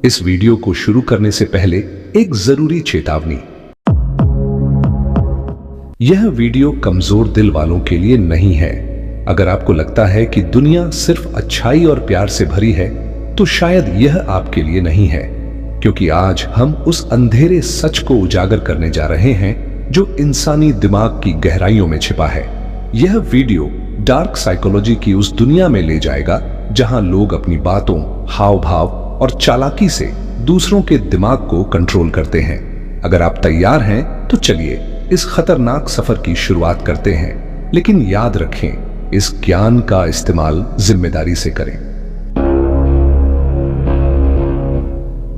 इस वीडियो को शुरू करने से पहले एक जरूरी चेतावनी। यह वीडियो कमजोर दिल वालों के लिए नहीं है। अगर आपको लगता है कि दुनिया सिर्फ अच्छाई और प्यार से भरी है, तो शायद यह आपके लिए नहीं है, क्योंकि आज हम उस अंधेरे सच को उजागर करने जा रहे हैं जो इंसानी दिमाग की गहराइयों में छिपा है। यह वीडियो डार्क साइकोलॉजी की उस दुनिया में ले जाएगा जहां लोग अपनी बातों, हाव भाव और चालाकी से दूसरों के दिमाग को कंट्रोल करते हैं। अगर आप तैयार हैं तो चलिए इस खतरनाक सफर की शुरुआत करते हैं, लेकिन याद रखें, इस ज्ञान का इस्तेमाल जिम्मेदारी से करें।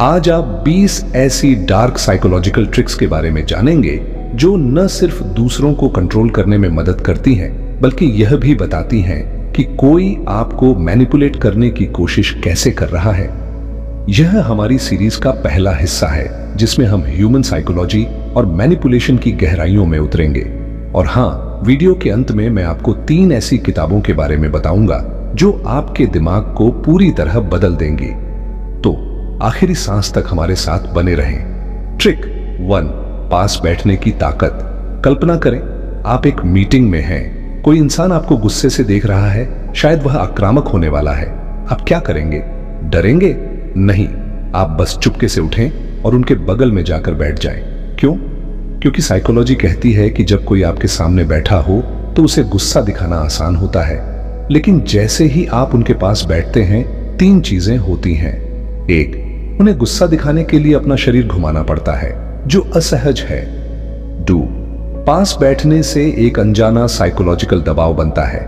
आज आप 20 ऐसी डार्क साइकोलॉजिकल ट्रिक्स के बारे में जानेंगे जो न सिर्फ दूसरों को कंट्रोल करने में मदद करती हैं, बल्कि यह भी बताती हैं कि कोई आपको मैनिपुलेट करने की कोशिश कैसे कर रहा है। यह हमारी सीरीज का पहला हिस्सा है जिसमें हम ह्यूमन साइकोलॉजी और मैनिपुलेशन की गहराइयों में उतरेंगे। और हाँ, वीडियो के अंत में मैं आपको 3 ऐसी किताबों के बारे में बताऊंगा जो आपके दिमाग को पूरी तरह बदल देंगी। तो आखिरी सांस तक हमारे साथ बने रहें। ट्रिक 1, पास बैठने की ताकत। कल्पना करें, आप एक मीटिंग में हैं, कोई इंसान आपको गुस्से से देख रहा है, शायद वह आक्रामक होने वाला है। आप क्या करेंगे? डरेंगे? नहीं, आप बस चुपके से उठें और उनके बगल में जाकर बैठ जाएं। क्यों? क्योंकि साइकोलॉजी कहती है कि जब कोई आपके सामने बैठा हो तो उसे गुस्सा दिखाना आसान होता है, लेकिन जैसे ही आप उनके पास बैठते हैं 3 चीजें होती हैं। 1, उन्हें गुस्सा दिखाने के लिए अपना शरीर घुमाना पड़ता है, जो असहज है। 2, पास बैठने से एक अनजाना साइकोलॉजिकल दबाव बनता है।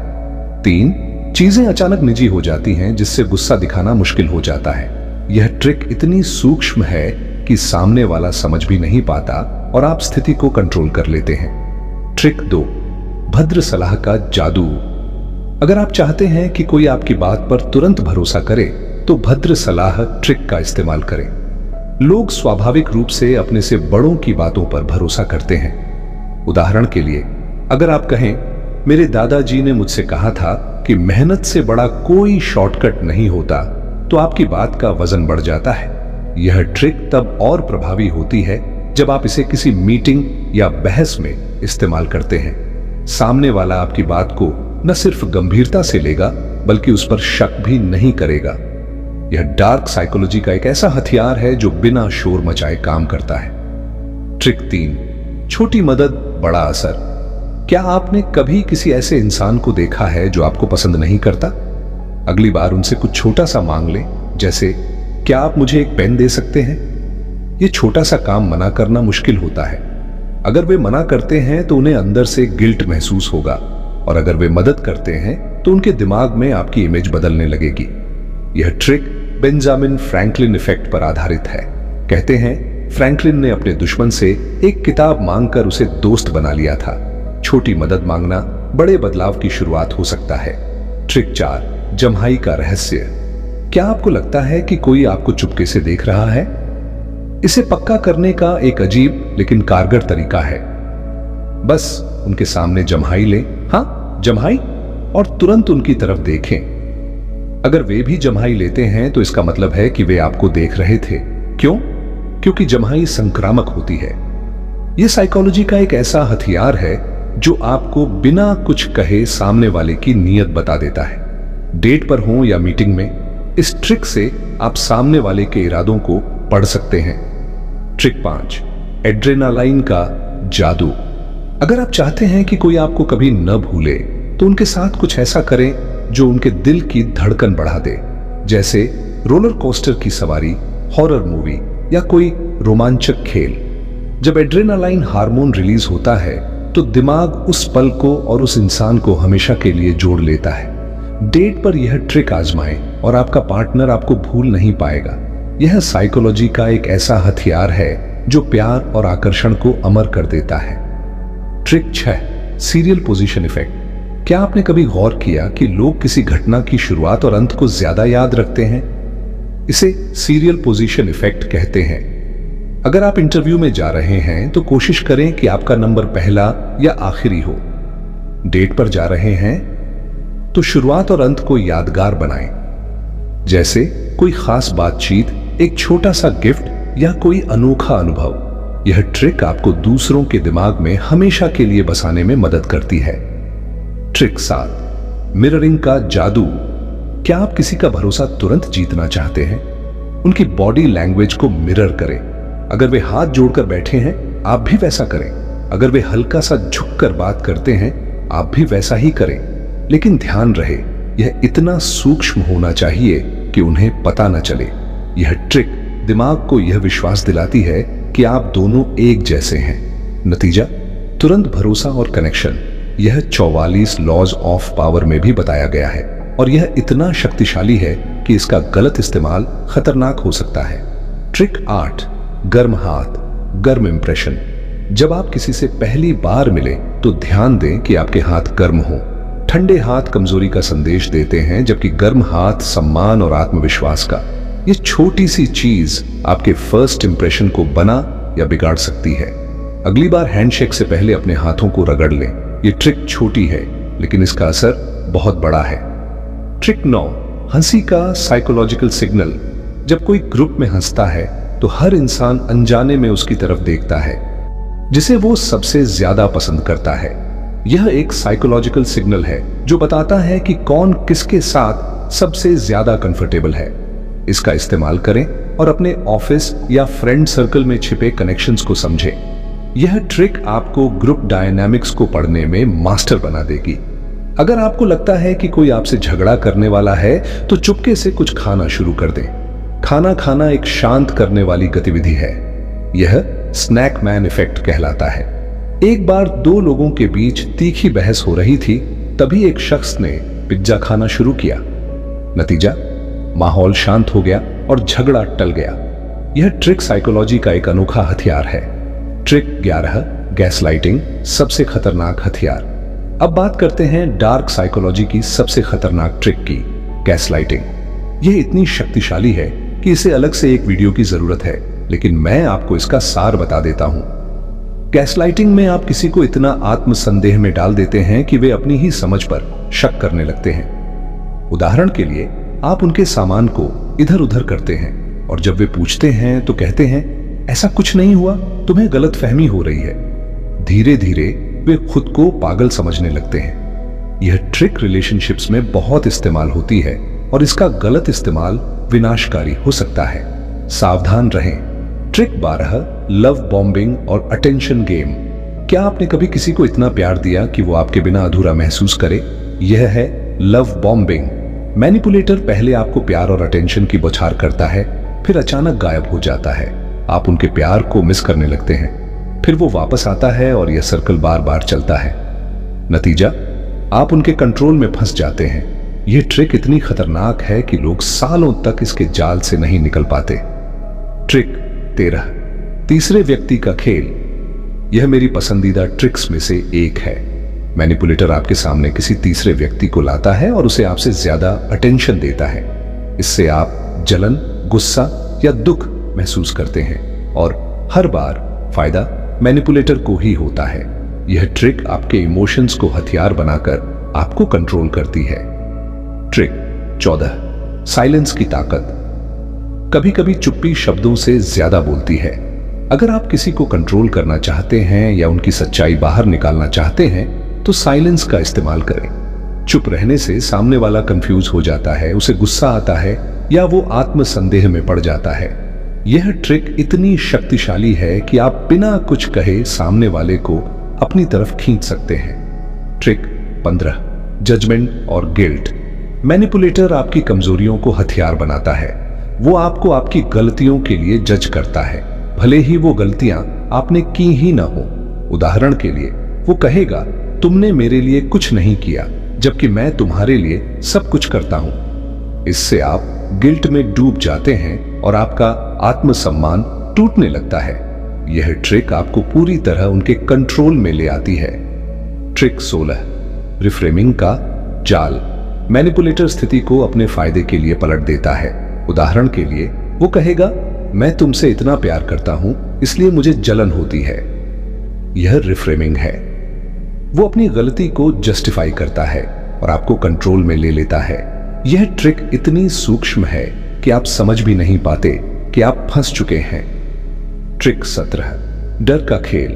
3, चीजें अचानक निजी हो जाती हैं, जिससे गुस्सा दिखाना मुश्किल हो जाता है। यह ट्रिक इतनी सूक्ष्म है कि सामने वाला समझ भी नहीं पाता और आप स्थिति को कंट्रोल कर लेते हैं। ट्रिक 2, भद्र सलाह का जादू। अगर आप चाहते हैं कि कोई आपकी बात पर तुरंत भरोसा करे, तो भद्र सलाह ट्रिक का इस्तेमाल करें। लोग स्वाभाविक रूप से अपने से बड़ों की बातों पर भरोसा करते हैं। उदाहरण के लिए, अगर आप कहें, मेरे दादाजी ने मुझसे कहा था कि मेहनत से बड़ा कोई शॉर्टकट नहीं होता, तो आपकी बात का वजन बढ़ जाता है। यह ट्रिक तब और प्रभावी होती है जब आप इसे किसी मीटिंग या बहस में इस्तेमाल करते हैं। सामने वाला आपकी बात को न सिर्फ गंभीरता से लेगा, बल्कि उस पर शक भी नहीं करेगा। यह डार्क साइकोलॉजी का एक ऐसा हथियार है जो बिना शोर मचाए काम करता है। ट्रिक 3, छोटी मदद बड़ा असर। क्या आपने कभी किसी ऐसे इंसान को देखा है जो आपको पसंद नहीं करता? अगली बार उनसे कुछ छोटा सा मांग लें, जैसे, क्या आप मुझे एक पेन दे सकते हैं? यह छोटा सा काम मना करना मुश्किल होता है। अगर वे मना करते हैं तो उन्हें अंदर से गिल्ट महसूस होगा, और अगर वे मदद करते हैं तो उनके दिमाग में आपकी इमेज बदलने लगेगी। यह ट्रिक बेंजामिन फ्रैंकलिन इफेक्ट पर आधारित है। कहते हैं, फ्रैंकलिन ने अपने दुश्मन से एक किताब मांगकर उसे दोस्त बना लिया था। छोटी मदद मांगना बड़े बदलाव की शुरुआत हो सकता है। ट्रिक 4, जम्हाई का रहस्य। क्या आपको लगता है कि कोई आपको चुपके से देख रहा है? इसे पक्का करने का एक अजीब लेकिन कारगर तरीका है। बस उनके सामने जम्हाई लें, हाँ जम्हाई, और तुरंत उनकी तरफ देखें। अगर वे भी जम्हाई लेते हैं तो इसका मतलब है कि वे आपको देख रहे थे। क्यों? क्योंकि जम्हाई संक्रामक होती है। यह साइकोलॉजी का एक ऐसा हथियार है जो आपको बिना कुछ कहे सामने वाले की नीयत बता देता है। डेट पर हो या मीटिंग में, इस ट्रिक से आप सामने वाले के इरादों को पढ़ सकते हैं। ट्रिक 5, एड्रेनालाइन का जादू। अगर आप चाहते हैं कि कोई आपको कभी न भूले, तो उनके साथ कुछ ऐसा करें जो उनके दिल की धड़कन बढ़ा दे, जैसे रोलर कोस्टर की सवारी, हॉरर मूवी या कोई रोमांचक खेल। जब एड्रेनालाइन हार्मोन रिलीज होता है तो दिमाग उस पल को और उस इंसान को हमेशा के लिए जोड़ लेता है। डेट पर यह ट्रिक आजमाएं और आपका पार्टनर आपको भूल नहीं पाएगा। यह साइकोलॉजी का एक ऐसा हथियार है जो प्यार और आकर्षण को अमर कर देता है। Trick 6, serial position effect. क्या आपने कभी गौर किया कि लोग किसी घटना की शुरुआत और अंत को ज्यादा याद रखते हैं? इसे सीरियल पोजीशन इफेक्ट कहते हैं। अगर आप इंटरव्यू में जा रहे हैं तो कोशिश करें कि आपका नंबर पहला या आखिरी हो। डेट पर जा रहे हैं तो शुरुआत और अंत को यादगार बनाएं, जैसे कोई खास बातचीत एक छोटा सा गिफ्ट या कोई अनोखा अनुभव। यह ट्रिक आपको दूसरों के दिमाग में हमेशा के लिए बसाने में मदद करती है। ट्रिक 7, मिररिंग का जादू। क्या आप किसी का भरोसा तुरंत जीतना चाहते हैं? उनकी बॉडी लैंग्वेज को मिरर करें। अगर वे हाथ जोड़कर बैठे हैं, आप भी वैसा करें। अगर वे हल्का सा झुककर बात करते हैं, आप भी वैसा ही करें। लेकिन ध्यान रहे, यह इतना सूक्ष्म होना चाहिए कि उन्हें पता न चले। यह ट्रिक दिमाग को यह विश्वास दिलाती है कि आप दोनों एक जैसे हैं। नतीजा, तुरंत भरोसा और कनेक्शन। यह 44 लॉज ऑफ पावर में भी बताया गया है और यह इतना शक्तिशाली है कि इसका गलत इस्तेमाल खतरनाक हो सकता है। ट्रिक 8, गर्म हाथ, गर्म इंप्रेशन। जब आप किसी से पहली बार मिले तो ध्यान दें कि आपके हाथ गर्म हो। ठंडे हाथ कमजोरी का संदेश देते हैं, जबकि गर्म हाथ सम्मान और आत्मविश्वास का। यह छोटी सी चीज आपके फर्स्ट इंप्रेशन को बना या बिगाड़ सकती है। अगली बार हैंडशेक से पहले अपने हाथों को रगड़ लें। यह ट्रिक छोटी है, लेकिन इसका असर बहुत बड़ा है। ट्रिक 9, हंसी का साइकोलॉजिकल सिग्नल। जब कोई ग्रुप में हंसता है तो हर इंसान अनजाने में उसकी तरफ देखता है, जिसे वो सबसे ज्यादा पसंद करता है। यह एक साइकोलॉजिकल सिग्नल है जो बताता है कि कौन किसके साथ सबसे ज्यादा कंफर्टेबल है। इसका इस्तेमाल करें और अपने ऑफिस या फ्रेंड सर्कल में छिपे कनेक्शंस को समझें। यह ट्रिक आपको ग्रुप डायनामिक्स को पढ़ने में मास्टर बना देगी। अगर आपको लगता है कि कोई आपसे झगड़ा करने वाला है तो चुपके से कुछ खाना शुरू कर दें। खाना खाना एक शांत करने वाली गतिविधि है। यह स्नैक मैन इफेक्ट कहलाता है। एक बार 2 लोगों के बीच तीखी बहस हो रही थी, तभी एक शख्स ने पिज्जा खाना शुरू किया। नतीजा, माहौल शांत हो गया और झगड़ा टल गया। यह ट्रिक साइकोलॉजी का एक अनोखा हथियार है। ट्रिक 11, गैसलाइटिंग, सबसे खतरनाक हथियार। अब बात करते हैं डार्क साइकोलॉजी की सबसे खतरनाक ट्रिक की, गैसलाइटिंग। यह इतनी शक्तिशाली है कि इसे अलग से एक वीडियो की जरूरत है, लेकिन मैं आपको इसका सार बता देता हूं। गैसलाइटिंग में आप किसी को इतना आत्मसंदेह में डाल देते हैं कि वे अपनी ही समझ पर शक करने लगते हैं। उदाहरण के लिए, आप उनके सामान को इधर उधर करते हैं और जब वे पूछते हैं तो कहते हैं, ऐसा कुछ नहीं हुआ, तुम्हें गलतफहमी हो रही है। धीरे धीरे वे खुद को पागल समझने लगते हैं। यह ट्रिक रिलेशनशिप्स में बहुत इस्तेमाल होती है और इसका गलत इस्तेमाल विनाशकारी हो सकता है। सावधान रहें। ट्रिक 12, लव बॉम्बिंग और अटेंशन गेम। क्या आपने कभी किसी को इतना प्यार दिया कि वो आपके बिना अधूरा महसूस करे? यह है लव बॉम्बिंग। मैनिपुलेटर पहले आपको प्यार और अटेंशन की बौछार करता है, फिर अचानक गायब हो जाता है। आप उनके प्यार को मिस करने लगते हैं, फिर वो वापस आता है और यह सर्कल बार बार चलता है। नतीजा, आप उनके कंट्रोल में फंस जाते हैं। यह ट्रिक इतनी खतरनाक है कि लोग सालों तक इसके जाल से नहीं निकल पाते। ट्रिक 13, तीसरे व्यक्ति का खेल। यह मेरी पसंदीदा ट्रिक्स में से एक है। मैनिपुलेटर आपके सामने किसी तीसरे व्यक्ति को लाता है और उसे आपसे ज्यादा अटेंशन देता है। इससे आप जलन, गुस्सा या दुख महसूस करते हैं और हर बार फायदा मैनिपुलेटर को ही होता है। यह ट्रिक आपके इमोशंस को हथियार बनाकर आपको कंट्रोल करती है। ट्रिक 14, साइलेंस की ताकत। कभी कभी चुप्पी शब्दों से ज्यादा बोलती है। अगर आप किसी को कंट्रोल करना चाहते हैं या उनकी सच्चाई बाहर निकालना चाहते हैं तो साइलेंस का इस्तेमाल करें। चुप रहने से सामने वाला कंफ्यूज हो जाता है, उसे गुस्सा आता है या वो आत्मसंदेह में पड़ जाता है। यह ट्रिक इतनी शक्तिशाली है कि आप बिना कुछ कहे सामने वाले को अपनी तरफ खींच सकते हैं। ट्रिक 15, जजमेंट और गिल्ट। मैनिपुलेटर आपकी कमजोरियों को हथियार बनाता है। वो आपको आपकी गलतियों के लिए जज करता है, भले ही वो गलतियां आपने की ही ना हो। उदाहरण के लिए, वो कहेगा, तुमने मेरे लिए कुछ नहीं किया, जबकि मैं तुम्हारे लिए सब कुछ करता हूं। इससे आप गिल्ट में डूब जाते हैं और आपका आत्मसम्मान टूटने लगता है। यह ट्रिक आपको पूरी तरह उनके कंट्रोल में ले आती है। ट्रिक 16, रिफ्रेमिंग का जाल। मैनिपुलेटर स्थिति को अपने फायदे के लिए पलट देता है। उदाहरण के लिए, वो कहेगा, मैं तुमसे इतना प्यार करता हूं इसलिए मुझे जलन होती है। यह रिफ्रेमिंग है। वो अपनी गलती को जस्टिफाई करता है और आपको कंट्रोल में ले लेता है। यह ट्रिक इतनी सूक्ष्म है कि आप समझ भी नहीं पाते कि आप फंस चुके हैं। ट्रिक 17, डर का खेल।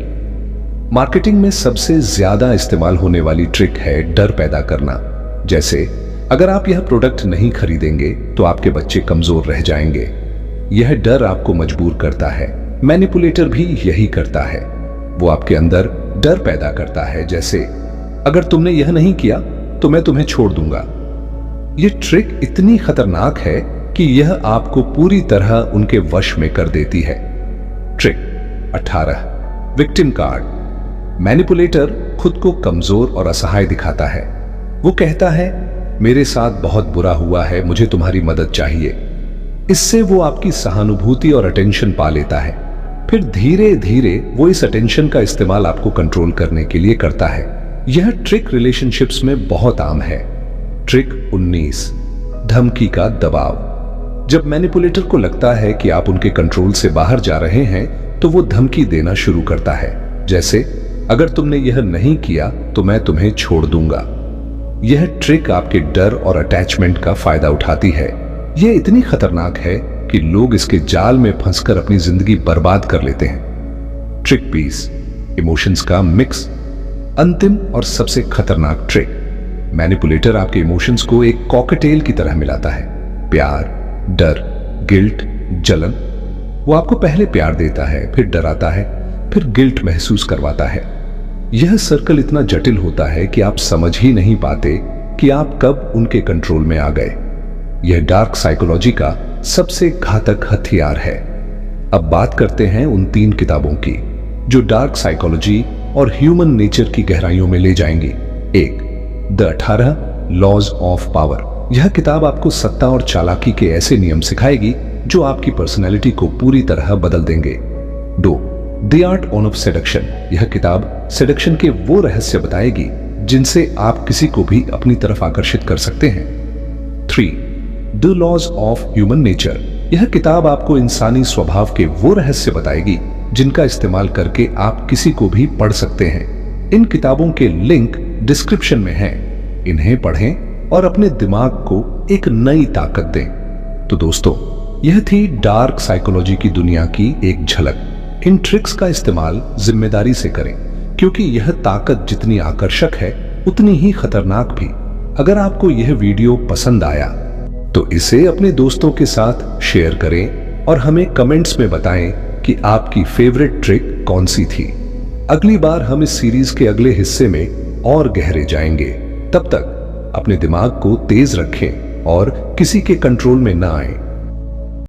मार्केटिंग में सबसे ज्यादा इस्तेमाल होने वाली ट्रिक है डर पैदा करना। जैसे अगर आप यह प्रोडक्ट नहीं खरीदेंगे तो आपके बच्चे कमजोर रह जाएंगे। यह डर आपको मजबूर करता है। मैनिपुलेटर भी यही करता है, वो आपके अंदर डर पैदा करता है, जैसे अगर तुमने यह नहीं किया तो मैं तुम्हें छोड़ दूंगा। यह ट्रिक इतनी खतरनाक है कि यह आपको पूरी तरह उनके वश में कर देती है। Trick 18, victim card. मैनिपुलेटर खुद को कमजोर और असहाय दिखाता है। वो कहता है मेरे साथ बहुत बुरा हुआ है, मुझे तुम्हारी मदद चाहिए। इससे वो आपकी सहानुभूति और अटेंशन पा लेता है। फिर धीरे धीरे वो इस अटेंशन का इस्तेमाल आपको कंट्रोल करने के लिए करता है। यह ट्रिक रिलेशनशिप्स में बहुत आम है। ट्रिक 19, धमकी का दबाव। जब मैनिपुलेटर को लगता है कि आप उनके कंट्रोल से बाहर जा रहे हैं तो वो धमकी देना शुरू करता है, जैसे अगर तुमने यह नहीं किया तो मैं तुम्हें छोड़ दूंगा। यह ट्रिक आपके डर और अटैचमेंट का फायदा उठाती है। यह इतनी खतरनाक है कि लोग इसके जाल में फंसकर अपनी जिंदगी बर्बाद कर लेते हैं। ट्रिक 20, इमोशंस का मिक्स। अंतिम और सबसे खतरनाक ट्रिक, मैनिपुलेटर आपके इमोशंस को एक कॉकटेल की तरह मिलाता है। प्यार, डर, गिल्ट, जलन। वो आपको पहले प्यार देता है, फिर डराता है, फिर गिल्ट महसूस करवाता है। यह सर्कल इतना जटिल होता है कि आप समझ ही नहीं पाते कि आप कब उनके कंट्रोल में आ गए। यह डार्क साइकोलॉजी का सबसे घातक हथियार है। अब बात करते हैं उन 3 किताबों की जो डार्क साइकोलॉजी और ह्यूमन नेचर की गहराइयों में ले जाएंगी। 1, द 18 लॉज ऑफ पावर। यह किताब आपको सत्ता और चालाकी के ऐसे नियम सिखाएगी जो आपकी पर्सनैलिटी को पूरी तरह बदल देंगे। 2, द आर्ट ऑफ सेडक्शन। यह किताब सेडक्शन के वो रहस्य बताएगी जिनसे आप किसी को भी अपनी तरफ आकर्षित कर सकते हैं। 3, the laws of human nature. यह किताब आपको इंसानी स्वभाव के वो रहस्य बताएगी जिनका इस्तेमाल करके आप किसी को भी पढ़ सकते हैं। इन किताबों के लिंक डिस्क्रिप्शन में हैं। इन्हें पढ़ें और अपने दिमाग को एक नई ताकत दें। तो दोस्तों, यह थी डार्क साइकोलॉजी की दुनिया की एक झलक। इन ट्रिक्स का इस्तेमाल जिम्मेदारी से करें, क्योंकि यह ताकत जितनी आकर्षक है उतनी ही खतरनाक भी। अगर आपको यह वीडियो पसंद आया तो इसे अपने दोस्तों के साथ शेयर करें और हमें कमेंट्स में बताएं कि आपकी फेवरेट ट्रिक कौन सी थी। अगली बार हम इस सीरीज के अगले हिस्से में और गहरे जाएंगे। तब तक अपने दिमाग को तेज रखें और किसी के कंट्रोल में ना आए।